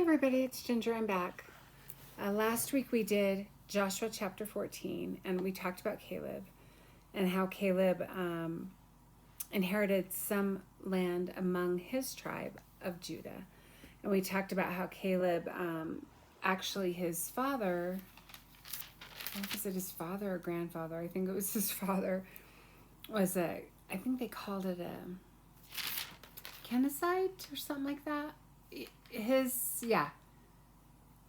everybody, it's Ginger. I'm back. Last week we did Joshua chapter 14, and we talked about Caleb and how Caleb inherited some land among his tribe of Judah. And we talked about how Caleb, actually his father, was it his father or grandfather? I think it was his father, I think they called it a Kenizzite or something like that.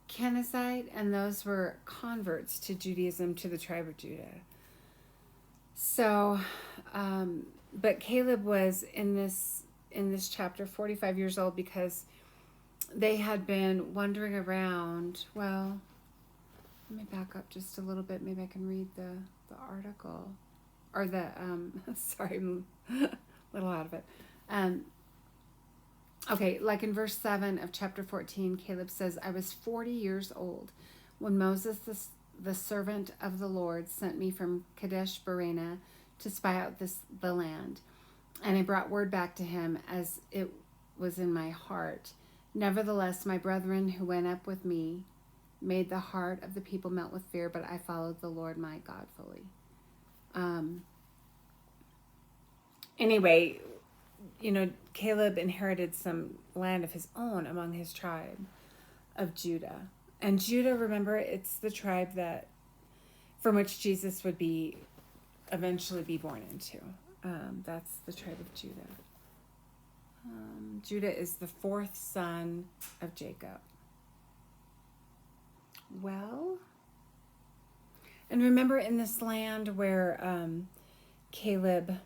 Kenizzite, and those were converts to Judaism, to the tribe of Judah. So, but Caleb was in this chapter 45 years old because they had been wandering around. Well, let me back up just a little bit. Maybe I can read the article or the sorry, I'm a little out of it. Okay, like in verse 7 of chapter 14, Caleb says, I was 40 years old when Moses, the servant of the Lord, sent me from Kadesh Barnea to spy out the land. And I brought word back to him as it was in my heart. Nevertheless, my brethren who went up with me made the heart of the people melt with fear, but I followed the Lord my God fully. Anyway, Caleb inherited some land of his own among his tribe of Judah. And Judah, remember, it's the tribe from which Jesus would eventually be born into. That's the tribe of Judah. Judah is the fourth son of Jacob. Well, and remember, in this land where Caleb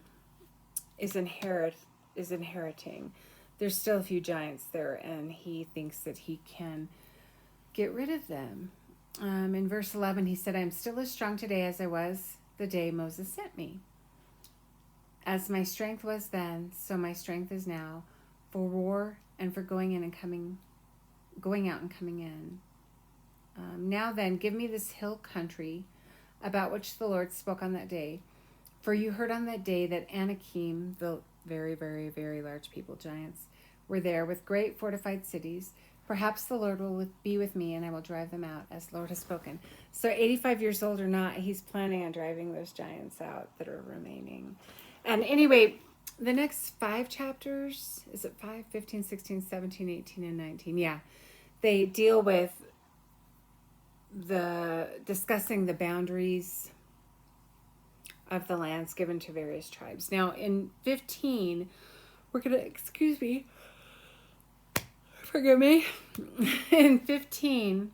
is inheriting, there's still a few giants there, and he thinks that he can get rid of them. In verse 11, he said, I am still as strong today as I was the day Moses sent me. As my strength was then, so my strength is now, for war and for going out and coming in. Now then, give me this hill country about which the Lord spoke on that day. For you heard on that day that Anakim, the very, very, very large people, giants, were there with great fortified cities. Perhaps the Lord will be with me, and I will drive them out, as the Lord has spoken. So 85 years old or not, he's planning on driving those giants out that are remaining. And anyway, the next 5 chapters, is it 5, 15, 16, 17, 18, and 19? Yeah. They deal with discussing the boundaries of the lands given to various tribes. Now, in 15, we're going to, forgive me. In 15,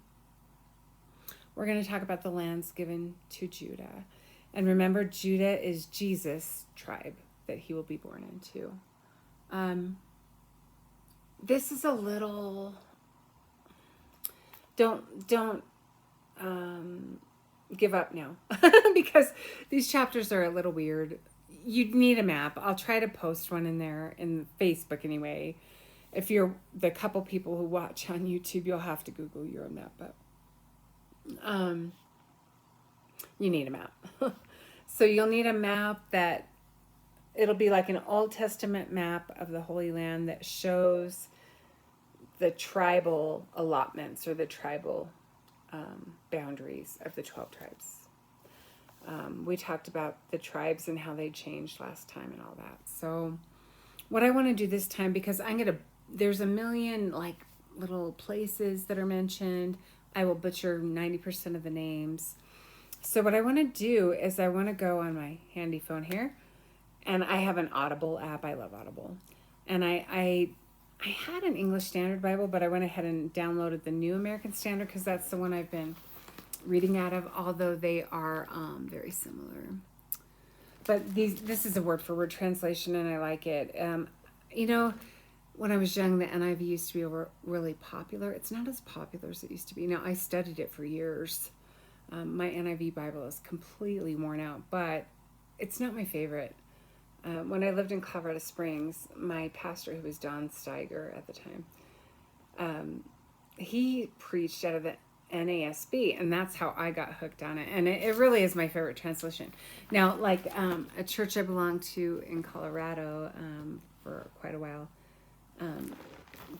we're going to talk about the lands given to Judah. And remember, Judah is Jesus' tribe that he will be born into. This is a little, don't give up now because these chapters are a little weird. You'd need a map. I'll try to post one in there in Facebook anyway. If you're the couple people who watch on YouTube, you'll have to Google your own map, but you need a map. So you'll need a map that it'll be like an Old Testament map of the Holy Land that shows the tribal allotments or the tribal boundaries of the 12 tribes. We talked about the tribes and how they changed last time and all that. So what I want to do this time, because there's a million like little places that are mentioned. I will butcher 90% of the names. So what I want to do is I want to go on my handy phone here, and I have an Audible app. I love Audible. And I had an English Standard Bible, but I went ahead and downloaded the New American Standard because that's the one I've been reading out of, although they are very similar. But this is a word-for-word translation, and I like it. When I was young, the NIV used to be really popular. It's not as popular as it used to be. Now, I studied it for years. My NIV Bible is completely worn out, but it's not my favorite. When I lived in Colorado Springs, my pastor, who was Don Steiger at the time, he preached out of the NASB, and that's how I got hooked on it. And it really is my favorite translation. Now, like a church I belonged to in Colorado for quite a while,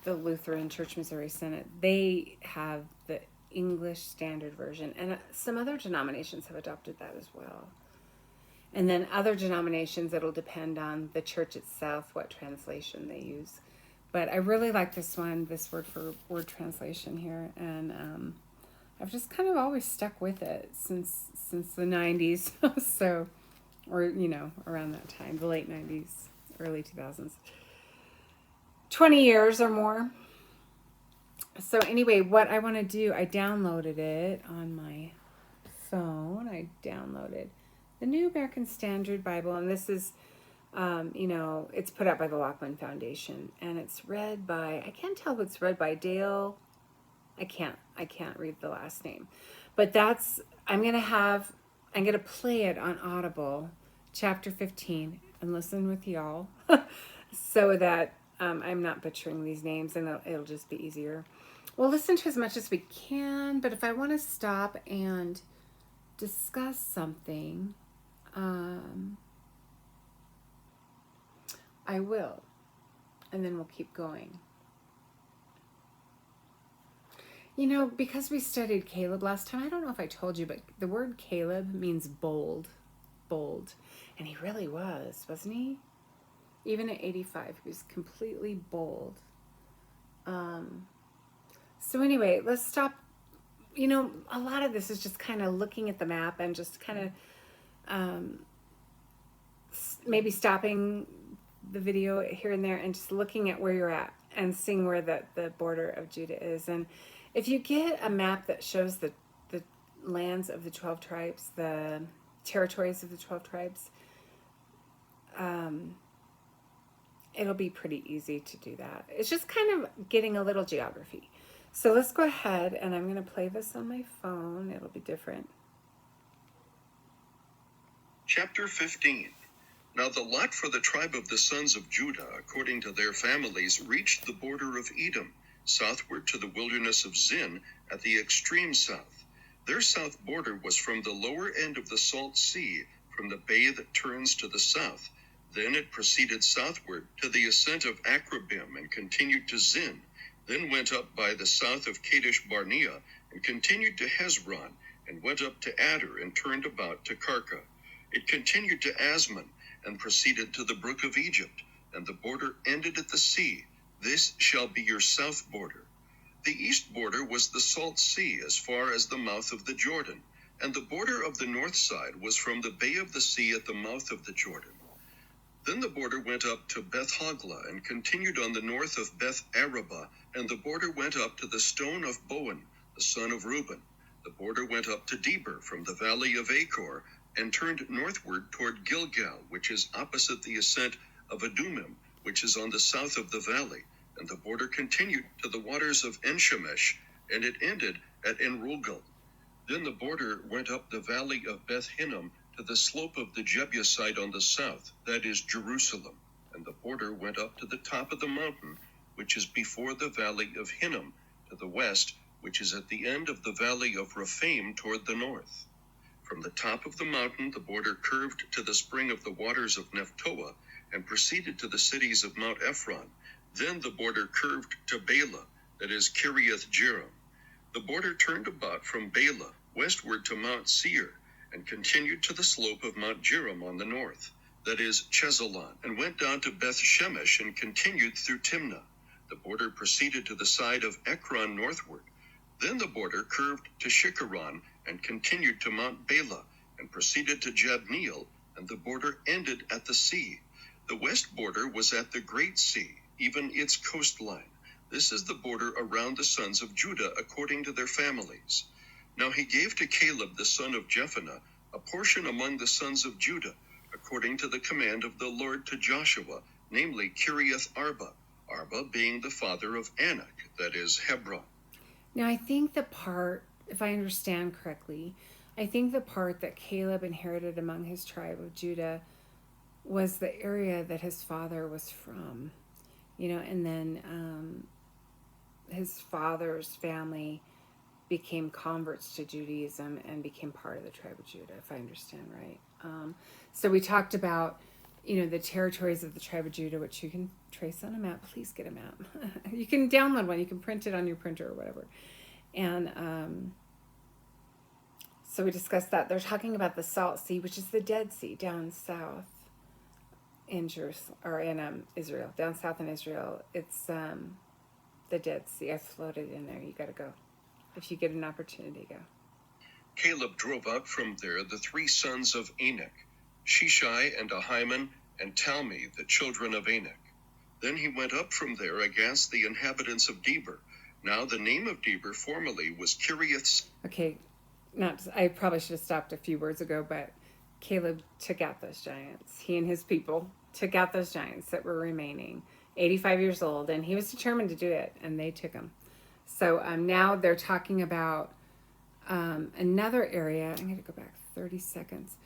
the Lutheran Church Missouri Synod, they have the English Standard Version, and some other denominations have adopted that as well. And then other denominations, it'll depend on the church itself, what translation they use. But I really like this one, this word for word translation here, and I've just kind of always stuck with it since the 90s. So, or around that time, the late 90s, early 2000s. 20 years or more. So anyway, what I want to do, I downloaded it on my phone. I downloaded the New American Standard Bible, and this is, it's put out by the Lockman Foundation, and it's read by, I can't tell if it's read by Dale. I can't read the last name, but I'm going to play it on Audible, chapter 15, and listen with y'all so that I'm not butchering these names, and it'll just be easier. We'll listen to as much as we can, but if I want to stop and discuss something, I will, and then we'll keep going. Because we studied Caleb last time, I don't know if I told you, but the word Caleb means bold. And he really was, wasn't he? Even at 85, he was completely bold. So anyway, let's stop. A lot of this is just kind of looking at the map and just kind of maybe stopping the video here and there and just looking at where you're at and seeing where the border of Judah is. And if you get a map that shows the lands of the 12 tribes, the territories of the 12 tribes, it'll be pretty easy to do that. It's just kind of getting a little geography. So let's go ahead, and I'm going to play this on my phone. It'll be different. Chapter 15. Now the lot for the tribe of the sons of Judah, according to their families, reached the border of Edom, southward to the wilderness of Zin, at the extreme south. Their south border was from the lower end of the Salt Sea, from the bay that turns to the south. Then it proceeded southward to the ascent of Akrabim and continued to Zin, then went up by the south of Kadesh Barnea and continued to Hezron, and went up to Adar and turned about to Karka. It continued to Asmon and proceeded to the brook of Egypt, and the border ended at the sea. This shall be your south border. The east border was the Salt Sea as far as the mouth of the Jordan, and the border of the north side was from the bay of the sea at the mouth of the Jordan. Then the border went up to Beth Hoglah and continued on the north of Beth Arabah, and the border went up to the stone of Boan, the son of Reuben. The border went up to Deber from the valley of Achor, and turned northward toward Gilgal, which is opposite the ascent of Adumim, which is on the south of the valley. And the border continued to the waters of Enshemesh, and it ended at Enrogel. Then the border went up the valley of Beth Hinnom to the slope of the Jebusite on the south, that is Jerusalem. And the border went up to the top of the mountain, which is before the valley of Hinnom, to the west, which is at the end of the valley of Rephaim toward the north. From the top of the mountain the border curved to the spring of the waters of Nephtoah, and proceeded to the cities of Mount Ephron. Then the border curved to Bela, that is Kiriath Jearim. The border turned about from Bela westward to Mount Seir, and continued to the slope of Mount Jearim on the north, that is Chesalon, and went down to Beth Shemesh and continued through Timnah. The border proceeded to the side of Ekron northward. Then the border curved to Shikharon and continued to Mount Bela, and proceeded to Jabneel, and the border ended at the sea. The west border was at the Great Sea, even its coastline. This is the border around the sons of Judah according to their families. Now he gave to Caleb the son of Jephunneh a portion among the sons of Judah, according to the command of the Lord to Joshua, namely Kiriath Arba, Arba being the father of Anak, that is Hebron. Now I think the part, if I understand correctly, I think the part that Caleb inherited among his tribe of Judah was the area that his father was from, and then his father's family became converts to Judaism and became part of the tribe of Judah, if I understand right. So we talked about, the territories of the tribe of Judah, which you can trace on a map. Please get a map. You can download one. You can print it on your printer or whatever. And so we discussed that. They're talking about the Salt Sea, which is the Dead Sea down south in Jerusalem, or in Israel. Down south in Israel, it's the Dead Sea. I floated in there. You got to go. If you get an opportunity, go. Caleb drove out from there the 3 sons of Anak, Shishai and Ahiman and Talmi, the children of Anak. Then he went up from there against the inhabitants of Debir. Now the name of Debir formerly was Kiriath. Okay, I probably should have stopped a few words ago, but Caleb took out those giants. He and his people took out those giants that were remaining, 85 years old, and he was determined to do it, and they took them. So now they're talking about another area. I'm going to go back 30 seconds.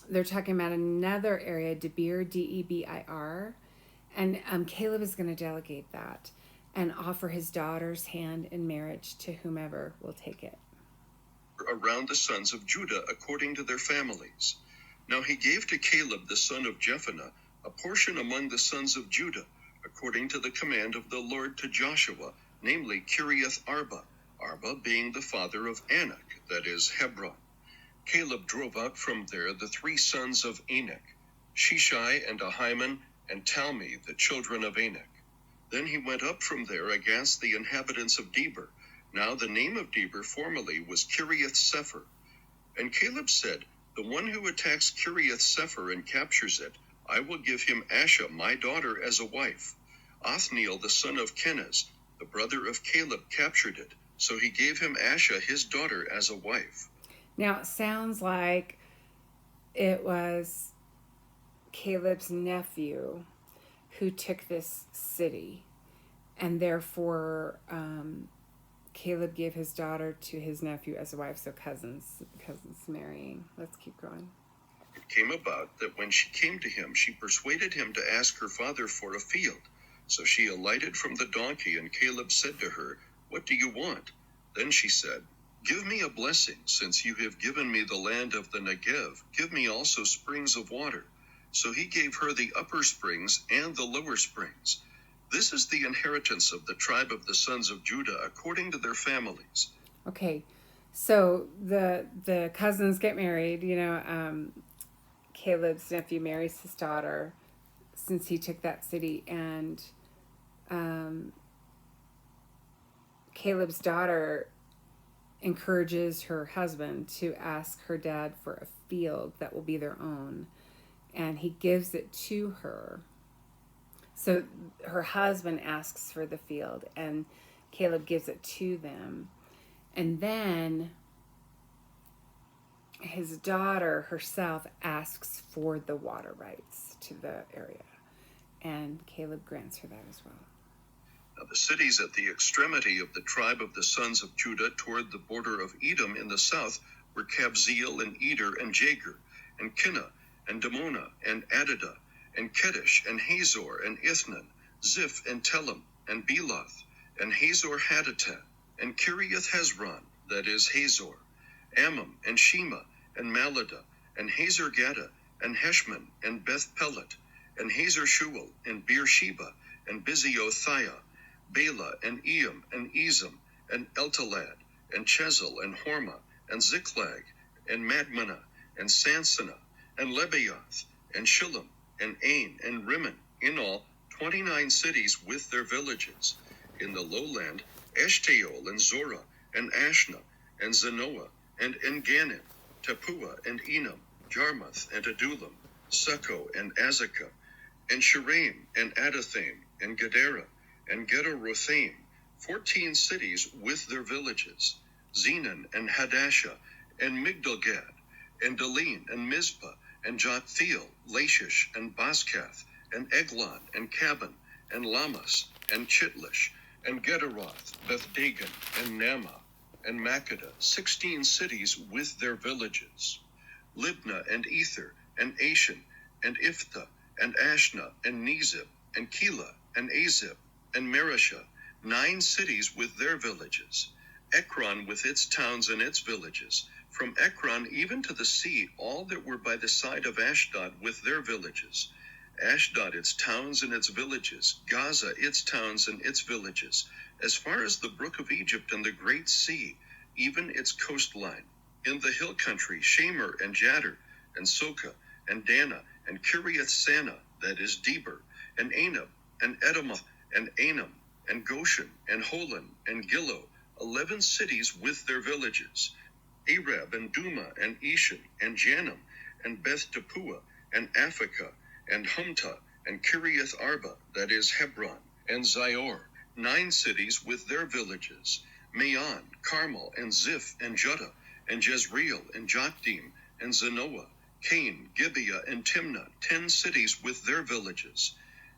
They're talking about another area, Debir, Debir, and Caleb is going to delegate that and offer his daughter's hand in marriage to whomever will take it. Around the sons of Judah according to their families. Now he gave to Caleb the son of Jephunneh a portion among the sons of Judah, according to the command of the Lord to Joshua, namely Kiriath Arba, Arba being the father of Anak, that is Hebron. Caleb drove out from there the 3 sons of Anak, Shishai and Ahiman and Talmi, the children of Anak. Then he went up from there against the inhabitants of Debir. Now the name of Debir formerly was Kiriath Sepher. And Caleb said, the one who attacks Kiriath Sepher and captures it, I will give him Asha, my daughter, as a wife. Othniel, the son of Kenaz, the brother of Caleb, captured it. So he gave him Asha, his daughter, as a wife. Now it sounds like it was Caleb's nephew who took this city, and therefore Caleb gave his daughter to his nephew as a wife, so cousins marrying. Let's keep going. It came about that when she came to him, she persuaded him to ask her father for a field. So she alighted from the donkey, and Caleb said to her, what do you want? Then she said, give me a blessing, since you have given me the land of the Negev. Give me also springs of water. So he gave her the upper springs and the lower springs. This is the inheritance of the tribe of the sons of Judah according to their families. Okay, so the cousins get married. Caleb's nephew marries his daughter since he took that city, and Caleb's daughter encourages her husband to ask her dad for a field that will be their own, and he gives it to her. So her husband asks for the field, and Caleb gives it to them. And then his daughter herself asks for the water rights to the area, and Caleb grants her that as well. Now the cities at the extremity of the tribe of the sons of Judah toward the border of Edom in the south were Kabzeel and Eder and Jagur, and Kinnah, and Damonah, and Adadah, and Kedesh, and Hazor, and Ithnan, Ziph, and Telem, and Beloth, and Hazor Hadatah, and Kiriath Hezron, that is Hazor, Ammon, and Shema, and Maladah, and Hazor Gaddah, and Heshmon, and Beth Pelet, and Hazor Shual, and Beersheba, and Biziothia, Bela, and Eam, and Ezem, and Eltalad, and Chezel, and Hormah, and Ziklag, and Madmanah, and Sansannah, and Lebaoth, and Shillam, and Ain, and Rimmon, in all 29 cities with their villages. In the lowland, Eshtaol, and Zorah, and Ashna, and Zanoah, and Enganim, Tapua, and Enam, Jarmuth, and Adullam, Succo, and Azekah, and Shiraim, and Adathaim, and Gedera, and Gederothaim, 14 cities with their villages. Zenon, and Hadashah, and Migdalgad, and Daleen, and Mizpah, and Jothiel, Lachish, and Baskath, and Eglon, and Caban, and Lamas, and Chitlish, and Gederoth, Bethdagon, and Naamah, and Makkedah, 16 cities with their villages. Libnah, and Ether, and Ashan, and Iphthah, and Ashna, and Nezib, and Keilah, and Azib, and Mareshah, 9 cities with their villages. Ekron with its towns and its villages, from Ekron even to the sea, all that were by the side of Ashdod with their villages. Ashdod its towns and its villages, Gaza its towns and its villages, as far as the brook of Egypt and the great sea, even its coastline. In the hill country, Shamer and Jadder, and Soka, and Dana, and Kiriath Sana, that is Deber, and Anab, and Edemoth, and Anam, and Goshen, and Holon, and Gilo, 11 cities with their villages. Arab, and Duma, and Eshan, and Janam, and Beth Tapua, and Aphekah, and Humta, and Kiriath Arba, that is Hebron, and Zior, 9 cities with their villages. Maon, Carmel, and Ziph, and Judah, and Jezreel, and Jokdeam, and Zanoah, Cain, Gibeah, and Timnah, 10 cities with their villages.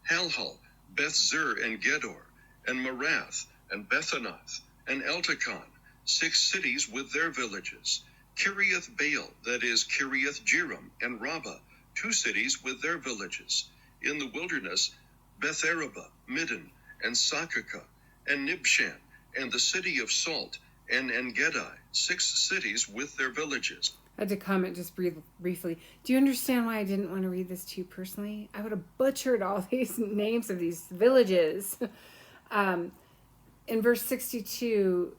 Halhul, Beth-Zur, and Gedor, and Marath, and Bethanath, and Eltekon, 6 cities with their villages. Kiriath Baal, that is Kiriath Jearim, and Rabbah, 2 cities with their villages. In the wilderness, Beth-arabah, Middin, and Sakakah, and Nibshan, and the city of Salt, and En-gedi, 6 cities with their villages. I had to comment just briefly. Do you understand why I didn't want to read this to you personally? I would have butchered all these names of these villages. In verse 62,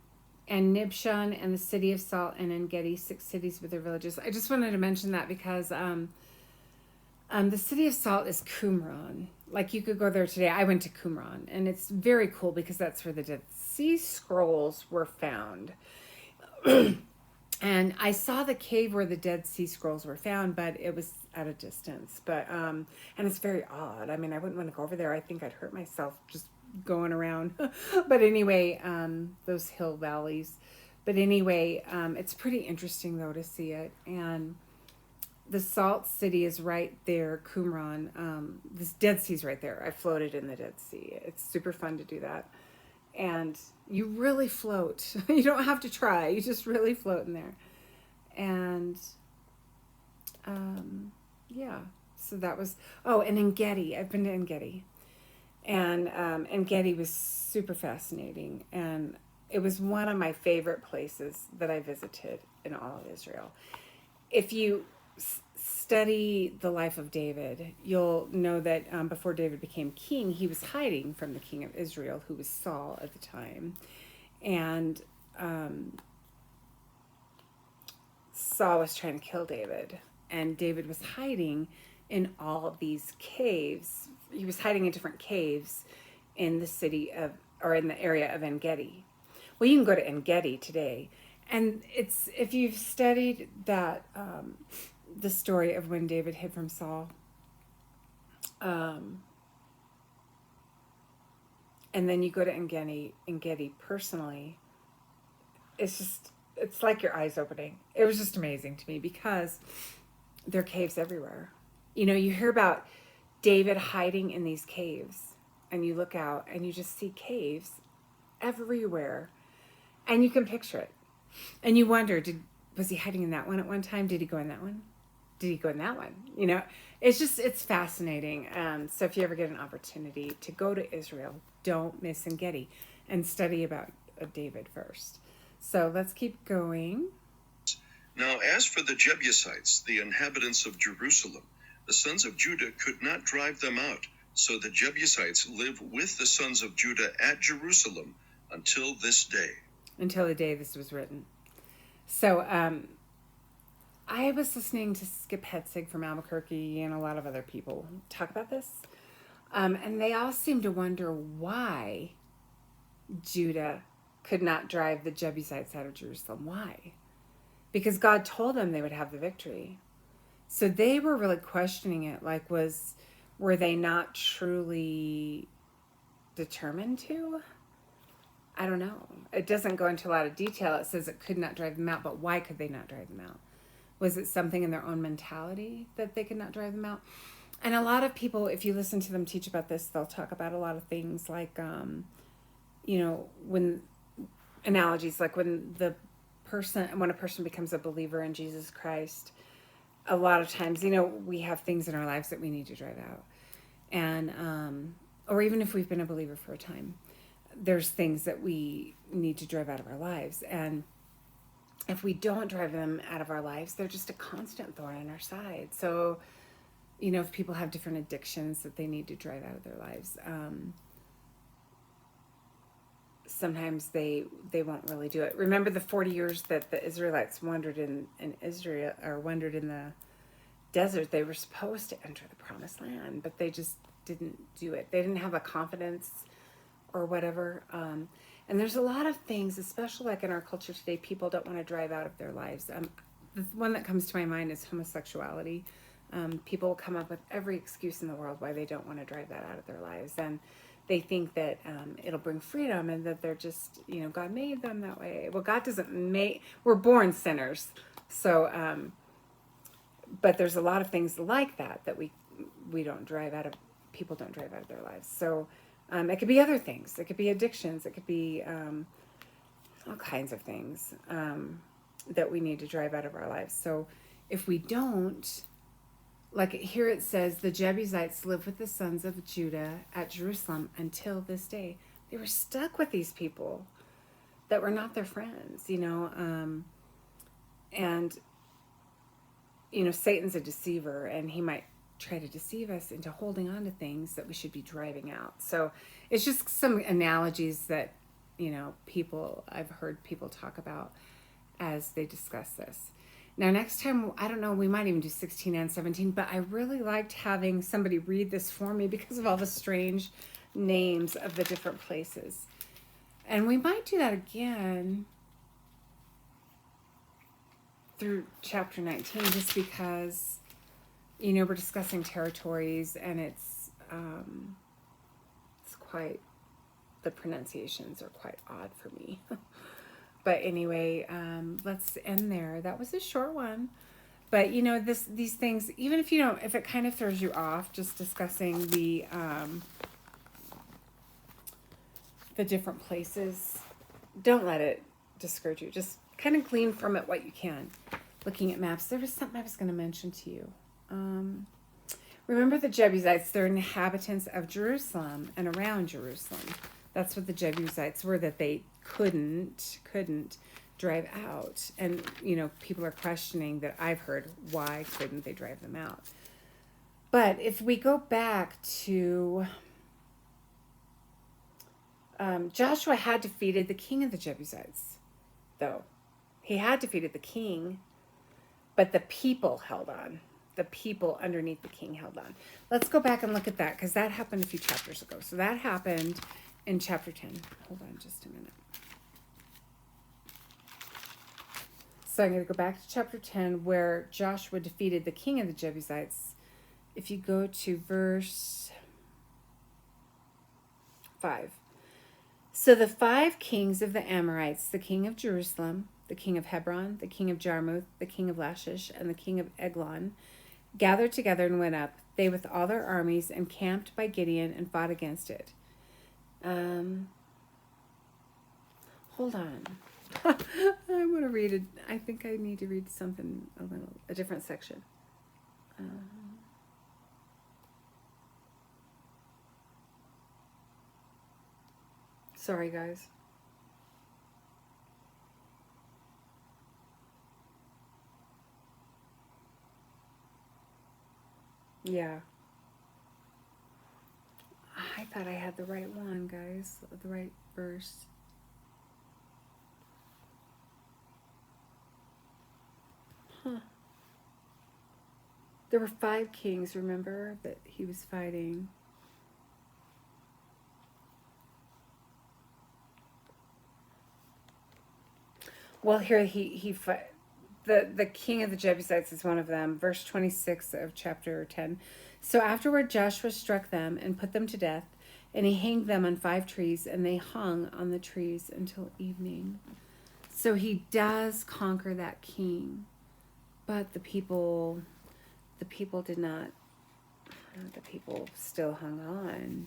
and Nibshan and the city of Salt and En-gedi, 6 cities with their villages. I just wanted to mention that because the city of Salt is Qumran. Like, you could go there today. I went to Qumran, and it's very cool because that's where the Dead Sea Scrolls were found. And I saw the cave where the Dead Sea Scrolls were found, but it was at a distance. But and it's very odd. I mean, I wouldn't want to go over there. I think I'd hurt myself just going around. But anyway, those hill valleys. But anyway, it's pretty interesting though to see it. And the Salt City is right there, Qumran. This Dead Sea's right there. I floated in the Dead Sea. It's super fun to do that. And you really float. You don't have to try. You just really float in there. And yeah, so that was, oh, and En-gedi. I've been to En-gedi. And En-gedi was super fascinating. And it was one of my favorite places that I visited in all of Israel. If you study the life of David, you'll know that before David became king, he was hiding from the king of Israel, who was Saul at the time. And Saul was trying to kill David. And David was hiding in all of these caves. He was hiding in different caves in the city of, or in the area of En-gedi. Well, you can go to En-gedi today. And it's, if you've studied that, the story of when David hid from Saul, and then you go to En-gedi personally, it's like your eyes opening. It was just amazing to me because there are caves everywhere. You know, you hear about David hiding in these caves, and you look out and you just see caves everywhere, and you can picture it. And you wonder, was he hiding in that one at one time? Did he go in that one? Did he go in that one? You know, it's fascinating. So if you ever get an opportunity to go to Israel, don't miss En-gedi and study about David first. So let's keep going. Now, as for the Jebusites, the inhabitants of Jerusalem, the sons of Judah could not drive them out. So the Jebusites live with the sons of Judah at Jerusalem until this day. Until the day this was written. So I was listening to Skip Hetzig from Albuquerque and a lot of other people talk about this. And they all seem to wonder why Judah could not drive the Jebusites out of Jerusalem. Why? Because God told them they would have the victory. So they were really questioning it. Like, were they not truly determined to? I don't know. It doesn't go into a lot of detail. It says it could not drive them out, but why could they not drive them out? Was it something in their own mentality that they could not drive them out? And a lot of people, if you listen to them teach about this, they'll talk about a lot of things like, you know, when analogies, like when a person becomes a believer in Jesus Christ, a lot of times, you know, we have things in our lives that we need to drive out. And, or even if we've been a believer for a time, there's things that we need to drive out of our lives. And if we don't drive them out of our lives, they're just a constant thorn in our side. So, if people have different addictions that they need to drive out of their lives, sometimes they won't really do it. Remember the 40 years that the Israelites wandered in Israel, or wandered in the desert. They were supposed to enter the promised land, but they just didn't do it. They didn't have a confidence or whatever. And there's a lot of things, especially like in our culture today, people don't want to drive out of their lives. The one that comes to my mind is homosexuality. People come up with every excuse in the world why they don't want to drive that out of their lives. And they think that it'll bring freedom, and that they're just, God made them that way. Well, God doesn't make, we're born sinners. So, but there's a lot of things like that we don't drive out of, people don't drive out of their lives. So it could be other things. It could be addictions. It could be all kinds of things that we need to drive out of our lives. So if we don't, like here it says, the Jebusites lived with the sons of Judah at Jerusalem until this day. They were stuck with these people that were not their friends, and Satan's a deceiver, and he might try to deceive us into holding on to things that we should be driving out. So it's just some analogies that, I've heard people talk about as they discuss this. Now, next time, I don't know, we might even do 16 and 17, but I really liked having somebody read this for me because of all the strange names of the different places. And we might do that again through chapter 19, just because, we're discussing territories, and it's quite, the pronunciations are quite odd for me. But anyway, let's end there. That was a short one. But, these things, even if if it kind of throws you off, just discussing the different places, don't let it discourage you. Just kind of glean from it what you can. Looking at maps, there was something I was going to mention to you. Remember the Jebusites, they're inhabitants of Jerusalem and around Jerusalem. That's what the Jebusites were, that they couldn't drive out. And, people are questioning that. I've heard, why couldn't they drive them out? But if we go back to Joshua had defeated the king of the Jebusites, though. He had defeated the king, but the people held on. The people underneath the king held on. Let's go back and look at that, because that happened a few chapters ago. So that happened in chapter 10. Hold on just a minute. So I'm going to go back to chapter 10, where Joshua defeated the king of the Jebusites. If you go to verse 5. So the 5 kings of the Amorites, the king of Jerusalem, the king of Hebron, the king of Jarmuth, the king of Lachish, and the king of Eglon, gathered together and went up, they with all their armies, and camped by Gideon and fought against it. Hold on. I want to read it. I think I need to read something a different section. Sorry, guys. Yeah. I thought I had the right one, guys. The right verse. Huh. There were 5 kings, remember, that he was fighting. Well, here the king of the Jebusites is one of them. Verse 26 of chapter 10. So afterward Joshua struck them and put them to death, and he hanged them on 5 trees, and they hung on the trees until evening. So he does conquer that king, but the people did not. The people still hung on.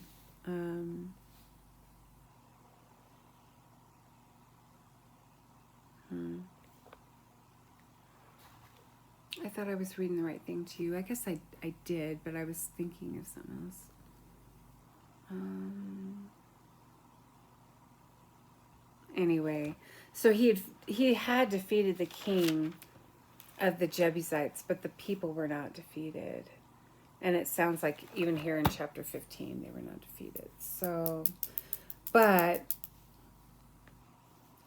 I thought I was reading the right thing to you. I guess I did, but I was thinking of something else. anyway, so he had defeated the king of the Jebusites, but the people were not defeated. And it sounds like even here in chapter 15, they were not defeated. So, but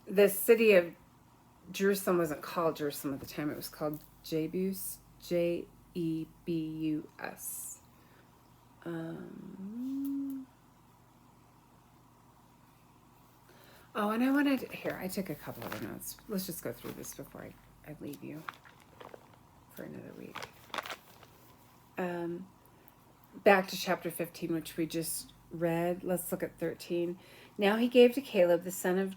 the city of Jerusalem wasn't called Jerusalem at the time. It was called Jebus, Jebus. Oh, and I wanted, here, I took a couple of notes. Let's just go through this before I leave you for another week. Back to chapter 15, which we just read. Let's look at 13. Now he gave to Caleb, the son of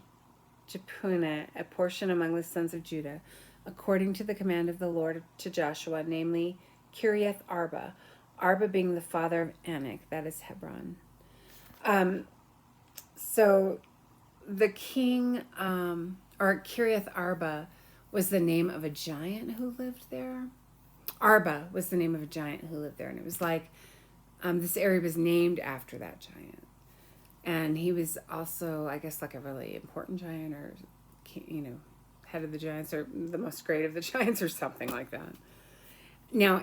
Jephunneh, a portion among the sons of Judah, according to the command of the Lord to Joshua, namely Kiriath Arba, Arba being the father of Anak, that is Hebron. So the king, or Kiriath Arba, was the name of a giant who lived there. Arba was the name of a giant who lived there, and it was like this area was named after that giant. And he was also, I guess, like a really important giant, or, you know, head of the giants, or the most great of the giants, or something like that. Now,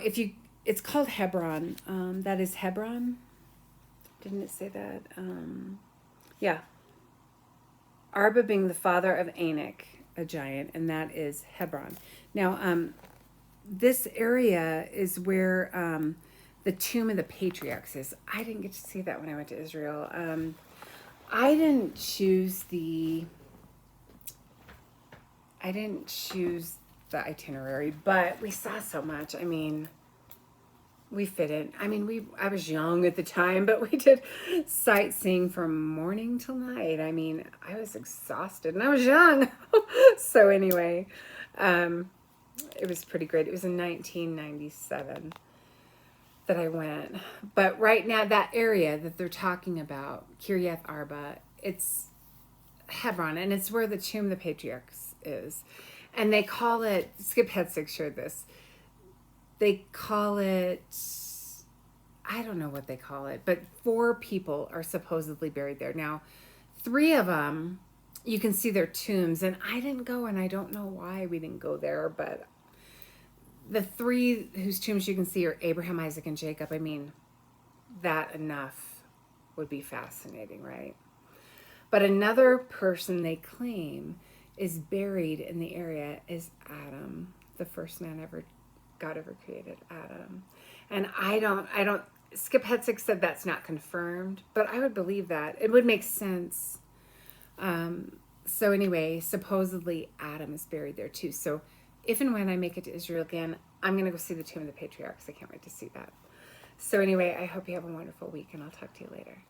it's called Hebron. That is Hebron. Didn't it say that? Yeah. Arba being the father of Anak, a giant, and that is Hebron. Now, this area is where the tomb of the patriarchs is. I didn't get to see that when I went to Israel. I didn't choose the itinerary, but we saw so much. I mean, we fit in. I mean, I was young at the time, but we did sightseeing from morning till night. I mean, I was exhausted and I was young. So anyway, it was pretty great. It was in 1997 that I went. But right now, that area that they're talking about, Kiriath Arba, it's Hebron, and it's where the tomb of the patriarchs is. And they call it, Skip Hetzig shared this, they call it, I don't know what they call it, but 4 people are supposedly buried there. Now, 3 of them, you can see their tombs, and I didn't go, and I don't know why we didn't go there, but the 3 whose tombs you can see are Abraham, Isaac, and Jacob. I mean, that enough would be fascinating, right? But another person they claim is buried in the area is Adam, the first man God ever created, Adam. And I don't, Skip Hetzig said that's not confirmed, but I would believe that. It would make sense. So anyway, supposedly Adam is buried there too. So if and when I make it to Israel again, I'm going to go see the Tomb of the Patriarchs. I can't wait to see that. So anyway, I hope you have a wonderful week, and I'll talk to you later.